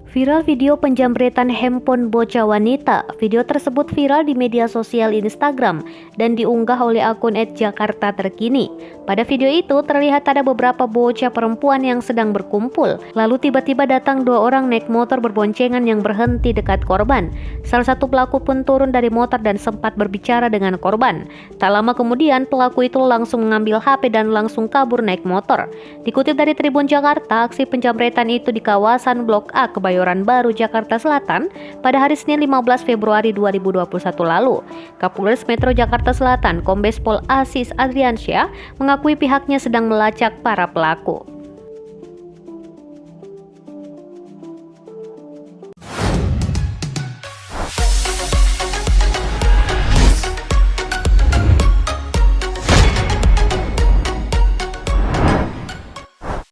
Viral video penjamretan handphone bocah wanita. Video tersebut viral di media sosial Instagram dan diunggah oleh akun @jakarta_terkini. Pada video itu terlihat ada beberapa bocah perempuan yang sedang berkumpul. Lalu tiba-tiba datang dua orang naik motor berboncengan yang berhenti dekat korban. Salah satu pelaku pun turun dari motor dan sempat berbicara dengan korban. Tak lama kemudian pelaku itu langsung mengambil HP dan langsung kabur naik motor. Dikutip dari Tribun Jakarta, aksi penjamretan itu di kawasan Blok A, Kebayoran Baru, Jakarta Selatan pada hari Senin 15 Februari 2021 lalu. Kapolres Metro Jakarta Selatan, Kombes Pol Asis Adriansyah, mengakui pihaknya sedang melacak para pelaku.